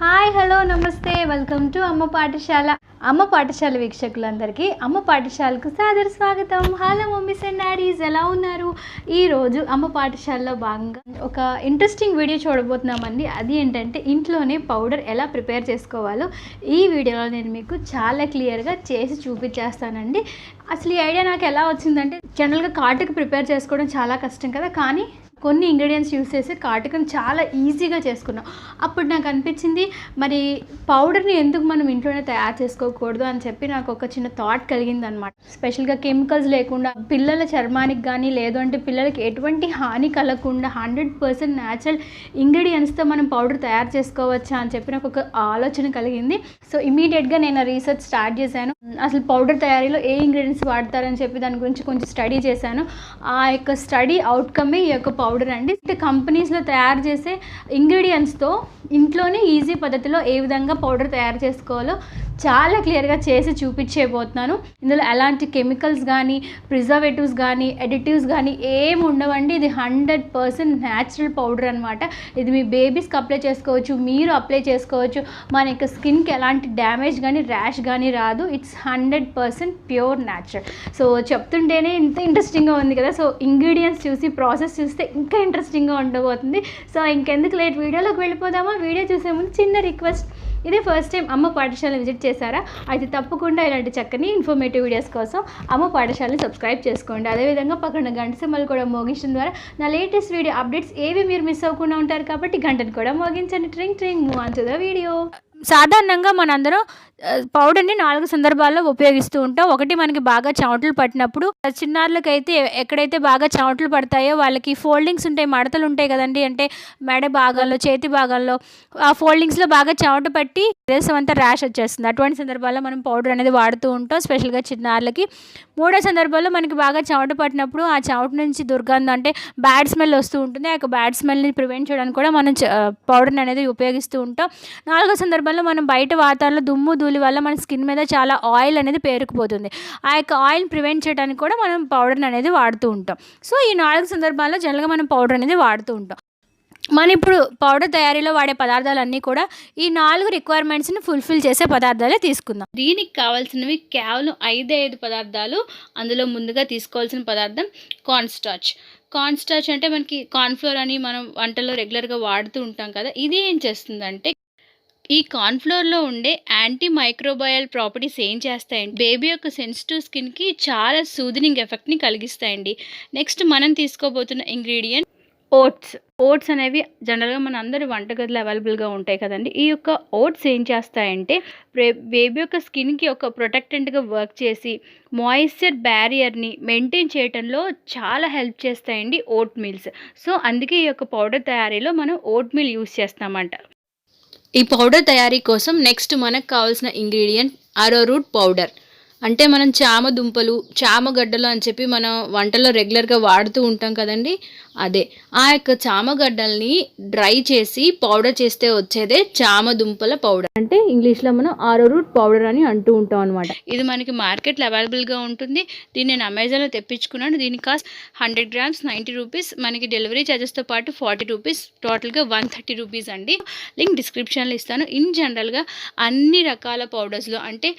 Hi hello నమస్తే welcome to అమ్మ పాఠశాల వీక్షకులందరికీ అమ్మ పాఠశాలకు సాదర స్వాగతం. హలో మమ్మీస్ అండ్ డాడీస్, ఎలా ఉన్నారు? ఈరోజు అమ్మ పాఠశాలలో భాగంగా ఒక ఇంట్రెస్టింగ్ వీడియో చూడబోతున్నామండి. అది ఏంటంటే ఇంట్లోనే పౌడర్ ఎలా ప్రిపేర్ చేసుకోవాలో ఈ వీడియోలో నేను మీకు చాలా క్లియర్గా చేసి చూపించేస్తానండి. అసలు ఈ ఐడియా నాకు ఎలా వచ్చిందంటే, జనరల్గా కాటుకు ప్రిపేర్ చేసుకోవడం చాలా కష్టం కదా, కానీ కొన్ని ఇంగ్రీడియంట్స్ యూస్ చేసి కాటుకను చాలా ఈజీగా చేసుకున్నాం. అప్పుడు నాకు అనిపించింది, మరి పౌడర్ని ఎందుకు మనం ఇంట్లోనే తయారు చేసుకోకూడదు అని చెప్పి నాకు ఒక చిన్న థాట్ కలిగింది అనమాట. స్పెషల్గా కెమికల్స్ లేకుండా పిల్లల చర్మానికి కానీ లేదు అంటే పిల్లలకి ఎటువంటి హాని కలగకుండా 100% న్యాచురల్ ఇంగ్రీడియంట్స్తో మనం పౌడర్ తయారు చేసుకోవచ్చా అని చెప్పి నాకు ఒక ఆలోచన కలిగింది. సో ఇమీడియట్గా నేను రీసెర్చ్ స్టార్ట్ చేశాను. అసలు పౌడర్ తయారీలో ఏ ఇంగ్రీడియంట్స్ వాడతారని చెప్పి దాని గురించి కొంచెం స్టడీ చేశాను. ఆ యొక్క స్టడీ అవుట్కమే ఈ యొక్క పౌడర్ అండి. కంపెనీస్లో తయారు చేసే ఇంగ్రీడియంట్స్తో ఇంట్లోనే ఈజీ పద్ధతిలో ఏ విధంగా పౌడర్ తయారు చేసుకోవాలో చాలా క్లియర్గా చేసి చూపించేయబోతున్నాను. ఇందులో ఎలాంటి కెమికల్స్ కానీ ప్రిజర్వేటివ్స్ కానీ ఎడిటివ్స్ కానీ ఏమి ఉండవండి. ఇది 100% న్యాచురల్ పౌడర్ అనమాట. ఇది మీ బేబీస్కి అప్లై చేసుకోవచ్చు, మీరు అప్లై చేసుకోవచ్చు. మన యొక్క స్కిన్కి ఎలాంటి డ్యామేజ్ కానీ ర్యాష్ కానీ రాదు. It's 100% pure natural. సో చెప్తుంటేనే ఇంత ఇంట్రెస్టింగ్గా ఉంది కదా. సో ఇంగ్రీడియంట్స్ చూసి ప్రాసెస్ చూస్తే ఇంకా ఇంట్రెస్టింగ్గా ఉండబోతుంది. సో ఇంకెందుకు లేట్, వీడియోలోకి వెళ్ళిపోదామా? వీడియో చూసే ముందు చిన్న రిక్వెస్ట్, ఇదే ఫస్ట్ టైం అమ్మ పాఠశాల విజిట్ చేశారా? అయితే తప్పకుండా ఇలాంటి చక్కని ఇన్ఫర్మేటివ్ వీడియోస్ కోసం అమ్మ పాఠశాలని సబ్స్క్రైబ్ చేసుకోండి. అదేవిధంగా పక్కన గంట సింబల్ కూడా మోగించడం ద్వారా నా లేటెస్ట్ వీడియో అప్డేట్స్ ఏవి మీరు మిస్ అవ్వకుండా ఉంటారు. కాబట్టి గంటను కూడా మోగించండి. Tring tring, move on to the video. సాధారణంగా మనందరం పౌడర్ని 4 సందర్భాల్లో ఉపయోగిస్తూ ఉంటాం. ఒకటి, మనకి బాగా చెమటలు పట్టినప్పుడు. చిన్నారులకైతే ఎక్కడైతే బాగా చెమటలు పడతాయో వాళ్ళకి ఫోల్డింగ్స్ ఉంటాయి, మడతలు ఉంటాయి కదండి. అంటే మెడ భాగాల్లో, చేతి భాగాల్లో ఆ ఫోల్డింగ్స్లో బాగా చెమట పట్టి దేశం అంతా ర్యాష్ వచ్చేస్తుంది. అటువంటి సందర్భాల్లో మనం పౌడర్ అనేది వాడుతూ ఉంటాం, స్పెషల్గా చిన్నారులకి. మూడో సందర్భంలో మనకి బాగా చెమట పట్టినప్పుడు ఆ చెమట నుంచి దుర్గంధం అంటే బ్యాడ్ స్మెల్ వస్తూ ఉంటుంది. ఆ యొక్క బ్యాడ్ స్మెల్ని ప్రివెంట్ చేయడానికి కూడా మనం పౌడర్ని అనేది ఉపయోగిస్తూ ఉంటాం. నాలుగో సందర్భంలో మనం బయట వాతావరణంలో దుమ్ము ధూళి వల్ల మన స్కిన్ మీద చాలా ఆయిల్ అనేది పేరుకుపోతుంది. ఆ యొక్క ఆయిల్ ప్రివెంట్ చేయడానికి కూడా మనం పౌడర్ని అనేది వాడుతూ ఉంటాం. సో ఈ 4 సందర్భాల్లో జనరల్గా మనం పౌడర్ అనేది వాడుతూ ఉంటాం. మనం ఇప్పుడు పౌడర్ తయారీలో వాడే పదార్థాలన్నీ కూడా ఈ 4 రిక్వైర్మెంట్స్ని ఫుల్ఫిల్ చేసే పదార్థాలే తీసుకుందాం. దీనికి కావాల్సినవి కేవలం 5 పదార్థాలు. అందులో ముందుగా తీసుకోవాల్సిన పదార్థం కార్న్ స్టార్చ్ అంటే మనకి కార్న్ఫ్లోర్ అని మనం వంటల్లో రెగ్యులర్గా వాడుతూ ఉంటాం కదా. ఇది ఏం చేస్తుందంటే, ఈ కార్న్ఫ్లోర్లో ఉండే యాంటీ మైక్రోబయల్ ప్రాపర్టీస్ ఏం చేస్తాయండి, బేబీ యొక్క సెన్సిటివ్ స్కిన్కి చాలా సూదనింగ్ ఎఫెక్ట్ని కలిగిస్తాయండి. నెక్స్ట్ మనం తీసుకోబోతున్న ఇంగ్రీడియంట్ ఓట్స్ అనేవి జనరల్గా మన అందరి వంటగదిలో అవైలబుల్గా ఉంటాయి కదండి. ఈ యొక్క ఓట్స్ ఏం చేస్తాయంటే బేబీ యొక్క స్కిన్కి ఒక ప్రొటెక్టెంట్గా వర్క్ చేసి మాయిశ్చర్ బ్యారియర్ని మెయింటైన్ చేయడంలో చాలా హెల్ప్ చేస్తాయండి ఓట్ మీల్స్. సో అందుకే ఈ యొక్క పౌడర్ తయారీలో మనం ఓట్ మీల్ యూస్ చేస్తామంట. ఈ పౌడర్ తయారీ కోసం నెక్స్ట్ మనకు కావాల్సిన ఇంగ్రీడియంట్ అరోరూట్ పౌడర్. అంటే మనం చామ దుంపలు, చామగడ్డలు అని చెప్పి మనం వంటలో రెగ్యులర్గా వాడుతూ ఉంటాం కదండి. అదే ఆ యొక్క చామగడ్డల్ని డ్రై చేసి పౌడర్ చేస్తే వచ్చేదే చామ దుంపల పౌడర్. అంటే ఇంగ్లీష్లో మనం అరోరూట్ పౌడర్ అని అంటూ ఉంటాం అనమాట. ఇది మనకి మార్కెట్లో అవైలబుల్గా ఉంటుంది. దీన్ని నేను అమెజాన్లో తెప్పించుకున్నాను. దీని కాస్ట్ 100 grams 90 రూపీస్. మనకి డెలివరీ ఛార్జెస్తో పాటు 40 రూపీస్, టోటల్గా 130 రూపీస్ అండి. లింక్ డిస్క్రిప్షన్లో ఇస్తాను. ఇన్ జనరల్గా అన్ని రకాల పౌడర్స్లో అంటే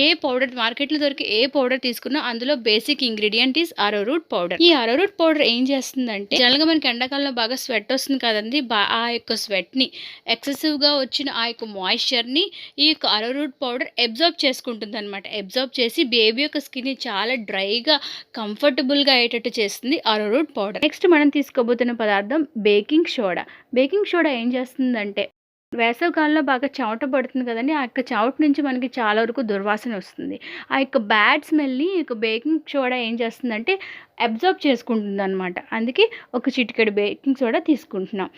ఏ పౌడర్ మార్కెట్లో దొరికి ఏ పౌడర్ తీసుకున్నా అందులో బేసిక్ ఇంగ్రీడియంట్ ఈస్ అరోరూట్ పౌడర్. ఈ అరోరూట్ పౌడర్ ఏం చేస్తుందంటే, జనరల్గా మనకి ఎండాకాలంలో బాగా స్వెట్ వస్తుంది కదండి. ఆ యొక్క స్వెట్ని, ఎక్సెసివ్గా వచ్చిన ఆ యొక్క మాయిశ్చర్ని ఈ యొక్క అరోరూట్ పౌడర్ అబ్జర్బ్ చేసుకుంటుంది అనమాట. అబ్జర్బ్ చేసి బేబీ యొక్క స్కిన్ని చాలా డ్రైగా కంఫర్టబుల్గా అయ్యేటట్టు చేస్తుంది అరోరూట్ పౌడర్. నెక్స్ట్ మనం తీసుకోబోతున్న పదార్థం బేకింగ్ సోడా. బేకింగ్ సోడా ఏం చేస్తుందంటే, వేసవికాలంలో బాగా చెమట పడుతుంది కదండి. ఆ యొక్క చెమట నుంచి మనకి చాలా వరకు దుర్వాసన వస్తుంది. ఆ యొక్క బ్యాడ్ స్మెల్ని ఈ యొక్క బేకింగ్ సోడా ఏం చేస్తుందంటే అబ్జర్బ్ చేసుకుంటుంది అనమాట. అందుకే ఒక చిటికెడు బేకింగ్ సోడా తీసుకుంటున్నాం.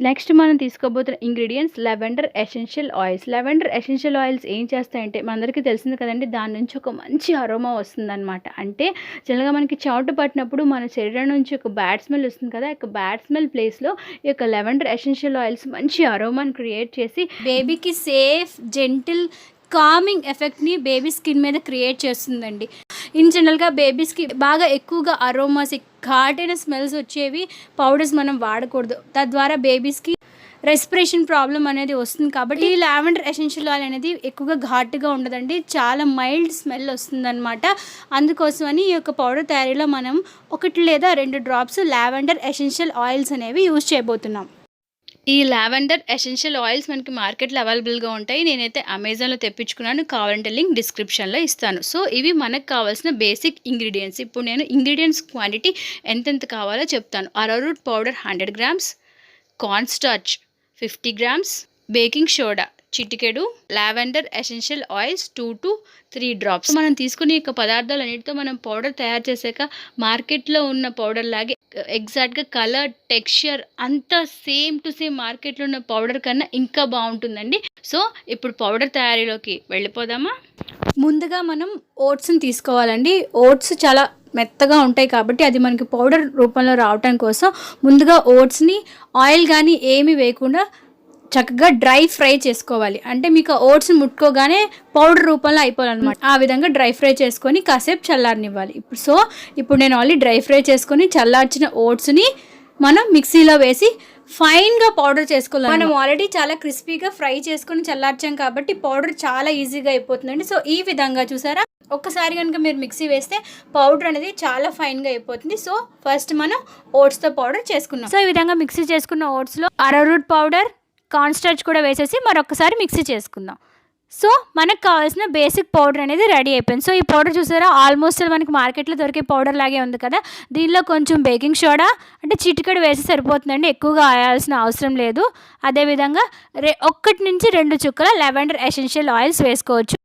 నెక్స్ట్ మనం తీసుకోబోతున్న ingredients lavender essential oils. Lavender essential oils ఏం చేస్తాయంటే, మనందరికీ తెలిసింది కదండి, దాని నుంచి ఒక మంచి అరోమా వస్తుందన్నమాట. అంటే జనరల్గా మనకి చెమట పట్టినప్పుడు మన శరీరం నుంచి ఒక బ్యాడ్ స్మెల్ వస్తుంది కదా. ఒక బ్యాడ్ స్మెల్ ప్లేస్లో ఈ యొక్క లెవెండర్ ఎసెన్షియల్ ఆయిల్స్ మంచి అరోమాని క్రియేట్ చేసి బేబీకి సేఫ్, జెంటిల్, కామింగ్ ఎఫెక్ట్ని బేబీ స్కిన్ మీద క్రియేట్ చేస్తుందండి. ఇన్ జనరల్గా బేబీస్కి బాగా ఎక్కువగా అరోమాస్, ఘాటైన స్మెల్స్ వచ్చేవి పౌడర్స్ మనం వాడకూడదు. తద్వారా బేబీస్కి రెస్పిరేషన్ ప్రాబ్లం అనేది వస్తుంది. కాబట్టి ఈ లావెండర్ ఎసెన్షియల్ ఆయిల్ అనేది ఎక్కువగా ఘాటుగా ఉండదండి, చాలా మైల్డ్ స్మెల్ వస్తుందన్నమాట. అందుకోసమని ఈ యొక్క పౌడర్ తయారీలో మనం 1 లేదా 2 డ్రాప్స్ లావెండర్ ఎసెన్షియల్ ఆయిల్స్ అనేవి యూజ్ చేయబోతున్నాం. ఈ లావెండర్ ఎసెన్షియల్ ఆయిల్స్ మనకి మార్కెట్లో అవైలబుల్గా ఉంటాయి. నేనైతే అమెజాన్లో తెప్పించుకున్నాను, కావాలంటే లింక్ డిస్క్రిప్షన్లో ఇస్తాను. సో ఇవి మనకు కావాల్సిన బేసిక్ ఇంగ్రీడియంట్స్. ఇప్పుడు నేను ఇంగ్రీడియంట్స్ క్వాంటిటీ ఎంతెంత కావాలో చెప్తాను. Arrowroot powder 100 grams, corn starch 50 grams, baking soda చిటికెడు, lavender essential oils 2 to 3 drops. మనం తీసుకునే యొక్క పదార్థాలన్నిటితో మనం పౌడర్ తయారు చేసాక మార్కెట్లో ఉన్న పౌడర్ లాగే ఎగ్జాక్ట్గా కలర్, టెక్స్చర్ అంతా సేమ్ టు సేమ్ మార్కెట్లో ఉన్న పౌడర్ కన్నా ఇంకా బాగుంటుందండి. సో ఇప్పుడు పౌడర్ తయారీలోకి వెళ్ళిపోదామా? ముందుగా మనం ఓట్స్ని తీసుకోవాలండి. ఓట్స్ చాలా మెత్తగా ఉంటాయి కాబట్టి అది మనకి పౌడర్ రూపంలో రావటం కోసం ముందుగా ఓట్స్ని ఆయిల్ కానీ ఏమీ వేయకుండా చక్కగా డ్రై ఫ్రై చేసుకోవాలి. అంటే మీకు ఓట్స్ని ముట్టుకోగానే పౌడర్ రూపంలో అయిపోవాలన్నమాట. ఆ విధంగా డ్రై ఫ్రై చేసుకొని కాసేపు చల్లారనివ్వాలి. ఇప్పుడు నేను ఆల్రెడీ డ్రై ఫ్రై చేసుకొని చల్లార్చిన ఓట్స్ని మనం మిక్సీలో వేసి ఫైన్గా పౌడర్ చేసుకోవాలి. మనం ఆల్రెడీ చాలా క్రిస్పీగా ఫ్రై చేసుకొని చల్లార్చాం కాబట్టి పౌడర్ చాలా ఈజీగా అయిపోతుందండి. సో ఈ విధంగా చూసారా, ఒక్కసారి కనుక మీరు మిక్సీ వేస్తే పౌడర్ అనేది చాలా ఫైన్గా అయిపోతుంది. సో ఫస్ట్ మనం ఓట్స్తో పౌడర్ చేసుకున్నాం. సో ఈ విధంగా మిక్సీ చేసుకున్న ఓట్స్లో అరోరూట్ పౌడర్, కార్న్ స్టార్చ్ కూడా వేసేసి మరొకసారి మిక్సీ చేసుకుందాం. సో మనకు కావాల్సిన బేసిక్ పౌడర్ అనేది రెడీ అయిపోయింది. సో ఈ పౌడర్ చూసారా, ఆల్మోస్ట్ మనకి మార్కెట్లో దొరికే పౌడర్ లాగే ఉంది కదా. దీనిలో కొంచెం బేకింగ్ సోడా అంటే చిటికెడు వేసి సరిపోతుందండి, ఎక్కువగా వేయాల్సిన అవసరం లేదు. అదేవిధంగా 1 నుంచి 2 చుక్కల లావెండర్ ఎసెన్షియల్ ఆయిల్స్ వేసుకోవచ్చు.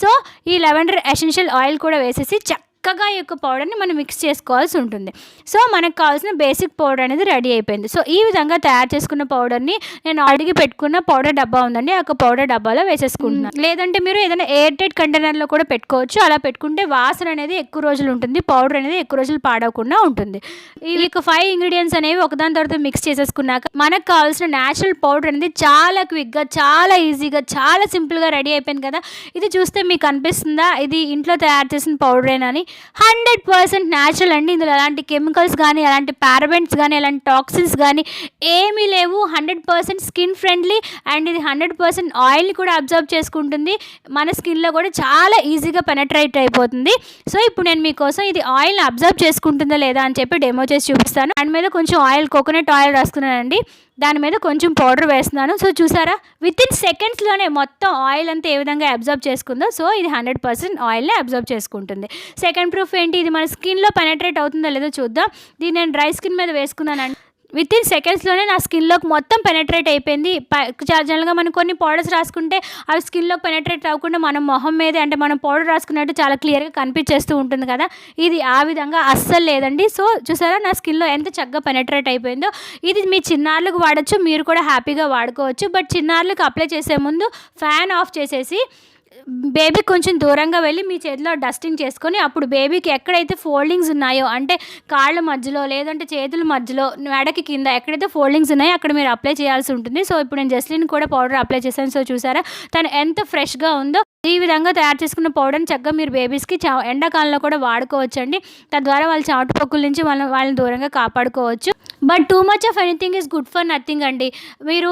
సో ఈ లావెండర్ ఎసెన్షియల్ ఆయిల్ కూడా వేసేసి చక్కగా ఈ యొక్క పౌడర్ని మనం మిక్స్ చేసుకోవాల్సి ఉంటుంది. సో మనకు కావాల్సిన బేసిక్ పౌడర్ అనేది రెడీ అయిపోయింది. సో ఈ విధంగా తయారు చేసుకున్న పౌడర్ని నేను అడిగి పెట్టుకున్న పౌడర్ డబ్బా ఉందండి, ఆ పౌడర్ డబ్బాలో వేసేసుకుంటున్నాను. లేదంటే మీరు ఏదైనా ఎయిర్ టైట్ కంటైనర్లో కూడా పెట్టుకోవచ్చు. అలా పెట్టుకుంటే వాసన అనేది ఎక్కువ రోజులు ఉంటుంది, పౌడర్ అనేది ఎక్కువ రోజులు పాడవకుండా ఉంటుంది. ఈ యొక్క 5 ఇంగ్రీడియంట్స్ అనేవి ఒకదాని తర్వాత మిక్స్ చేసేసుకున్నాక మనకు కావాల్సిన న్యాచురల్ పౌడర్ అనేది చాలా క్విక్గా, చాలా ఈజీగా, చాలా సింపుల్గా రెడీ అయిపోయింది కదా. ఇది చూస్తే మీకు అనిపిస్తుందా ఇది ఇంట్లో తయారు చేసిన పౌడరేనని? 100% న్యాచురల్ అండి. ఇందులో ఎలాంటి కెమికల్స్ కానీ, ఎలాంటి పారాబెన్స్ కానీ, ఎలాంటి టాక్సిన్స్ కానీ ఏమీ లేవు. 100% స్కిన్ ఫ్రెండ్లీ అండ్ ఇది 100% ఆయిల్ని కూడా అబ్జర్వ్ చేసుకుంటుంది. మన స్కిన్లో కూడా చాలా ఈజీగా పెనట్రేట్ అయిపోతుంది. సో ఇప్పుడు నేను మీకోసం ఇది ఆయిల్ని అబ్జర్వ్ చేసుకుంటుందా లేదా అని చెప్పి డెమో చేసి చూపిస్తాను. దాని మీద కొంచెం ఆయిల్, కోకోనట్ ఆయిల్ రాసుకున్నానండి, దాని మీద కొంచెం పౌడర్ వేస్తున్నాను. సో చూసారా, వితిన్ సెకండ్స్లోనే మొత్తం ఆయిల్ అంతా ఏ విధంగా అబ్జర్వ్ చేసుకుందో. సో ఇది 100% ఆయిల్ని అబ్జర్వ్ చేసుకుంటుంది. సెకండ్ ప్రూఫ్ ఏంటి, ఇది మన స్కిన్లో పెనట్రేట్ అవుతుందో లేదో చూద్దాం. దీన్ని నేను డ్రై స్కిన్ మీద వేసుకున్నానండి. వితిన్ సెకండ్స్లోనే నా స్కిన్లోకి మొత్తం పెనట్రేట్ అయిపోయింది. జనరల్గా మనం కొన్ని పౌడర్స్ రాసుకుంటే అవి స్కిన్లోకి పెనట్రేట్ అవ్వకుండా మనం మొహం మీద అంటే మనం పౌడర్ రాసుకున్నట్టు చాలా క్లియర్గా కనిపించేస్తూ ఉంటుంది కదా. ఇది ఆ విధంగా అస్సలు లేదండి. సో చూసారా నా స్కిన్లో ఎంత చక్కగా పెనట్రేట్ అయిపోయిందో. ఇది మీ చిన్నారులకు వాడచ్చు, మీరు కూడా హ్యాపీగా వాడుకోవచ్చు. బట్ చిన్నారులకు అప్లై చేసే ముందు ఫ్యాన్ ఆఫ్ చేసేసి బేబీకి కొంచెం దూరంగా వెళ్ళి మీ చేతిలో డస్టింగ్ చేసుకొని అప్పుడు బేబీకి ఎక్కడైతే ఫోల్డింగ్స్ ఉన్నాయో అంటే కాళ్ళ మధ్యలో లేదంటే చేతుల మధ్యలో మెడకి కింద ఎక్కడైతే ఫోల్డింగ్స్ ఉన్నాయో అక్కడ మీరు అప్లై చేయాల్సి ఉంటుంది. సో ఇప్పుడు నేను జస్లిన్ కూడా పౌడర్ అప్లై చేశాను. సో చూసారా తను ఎంత ఫ్రెష్గా ఉందో. ఈ విధంగా తయారు చేసుకున్న పౌడర్ని చక్కగా మీరు బేబీస్కి ఎండాకాలంలో కూడా వాడుకోవచ్చండి. తద్వారా వాళ్ళ చెమట పక్కుల నుంచి వాళ్ళని దూరంగా కాపాడుకోవచ్చు. But too much of anything is good for nothing అండి. మీరు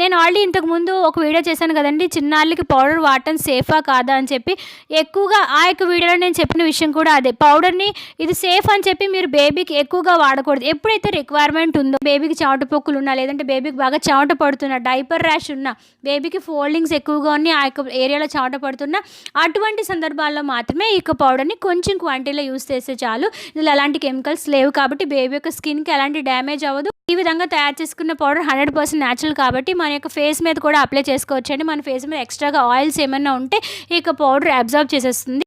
నేను ఆల్రెడీ ఇంతకుముందు ఒక వీడియో చేశాను కదండి, చిన్నాళ్ళకి పౌడర్ వాడటం సేఫా కాదా అని చెప్పి. ఎక్కువగా ఆ యొక్క వీడియోలో నేను చెప్పిన విషయం కూడా అదే, పౌడర్ని ఇది సేఫ్ అని చెప్పి మీరు బేబీకి ఎక్కువగా వాడకూడదు. ఎప్పుడైతే రిక్వైర్మెంట్ ఉందో, బేబీకి చెమట పొక్కులు ఉన్నా, లేదంటే బేబీకి బాగా చెమట పడుతున్నా, డైపర్ ర్యాష్ ఉన్నా, బేబీకి ఫోల్డింగ్స్ ఎక్కువగా ఉన్నాయి, ఆ యొక్క ఏరియాలో చెమట పడుతున్నా, అటువంటి సందర్భాల్లో మాత్రమే ఈ యొక్క పౌడర్ని కొంచెం క్వాంటిటీలో యూస్ చేస్తే చాలు. ఇందులో ఎలాంటి కెమికల్స్ లేవు కాబట్టి బేబీ యొక్క స్కిన్కి ఎలాంటి డ్యామేజ్ అవ్వదు. ఈ విధంగా తయారు చేసుకున్న పౌడర్ 100% న్యాచురల్ కాబట్టి మన యొక్క ఫేస్ మీద కూడా అప్లై చేసుకోవచ్చండి. మన ఫేస్ మీద ఎక్స్ట్రాగా ఆయిల్స్ ఏమైనా ఉంటే ఈ యొక్క పౌడర్ అబ్జర్వ్ చేసేస్తుంది.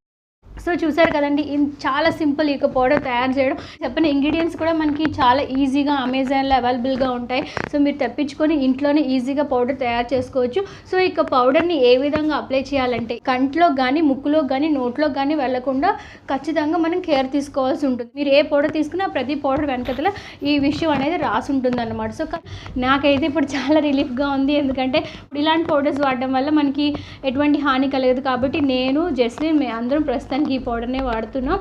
సో చూసారు కదండి, చాలా సింపుల్ ఈ పౌడర్ తయారు చేయడం. చెప్పిన ఇంగ్రీడియంట్స్ కూడా మనకి చాలా ఈజీగా అమెజాన్లో అవైలబుల్గా ఉంటాయి. సో మీరు తెప్పించుకొని ఇంట్లోనే ఈజీగా పౌడర్ తయారు చేసుకోవచ్చు. సో ఈ పౌడర్ని ఏ విధంగా అప్లై చేయాలంటే కంట్లో కానీ, ముక్కులో కానీ, నోట్లో కానీ వెళ్లకుండా ఖచ్చితంగా మనం కేర్ తీసుకోవాల్సి ఉంటుంది. మీరు ఏ పౌడర్ తీసుకున్నా ప్రతి పౌడర్ వెనకతల ఈ విషయం అనేది రాసి ఉంటుంది అన్నమాట. సో నాకైతే ఇప్పుడు చాలా రిలీఫ్గా ఉంది, ఎందుకంటే ఇప్పుడు ఇలాంటి పౌడర్స్ వాడడం వల్ల మనకి ఎటువంటి హాని కలగదు. కాబట్టి నేను జస్లిన్ అందరం ప్రస్తుతానికి ఈ పౌడర్నే వాడుతున్నాం.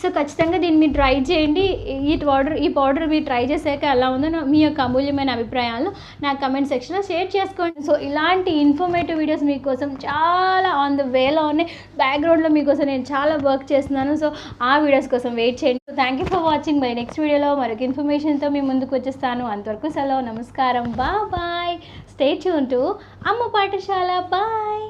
సో ఖచ్చితంగా దీన్ని మీరు ట్రై చేయండి. ఈ పౌడర్ మీరు ట్రై చేసాక ఎలా ఉందో మీ యొక్క అమూల్యమైన అభిప్రాయాలు నా కమెంట్ సెక్షన్లో షేర్ చేసుకోండి. సో ఇలాంటి ఇన్ఫర్మేటివ్ వీడియోస్ మీకోసం చాలా ఆన్ ద వేలో ఉన్నాయి. బ్యాక్గ్రౌండ్లో మీకోసం నేను చాలా వర్క్ చేస్తున్నాను. సో ఆ వీడియోస్ కోసం వెయిట్ చేయండి. So thank you for watching. మరి నెక్స్ట్ వీడియోలో మరొక ఇన్ఫర్మేషన్తో మీ ముందుకు వచ్చేస్తాను. అంతవరకు సెలవు, నమస్కారం, బాయ్. స్టే ట్యూన్ టు అమ్మ పాఠశాల. బాయ్.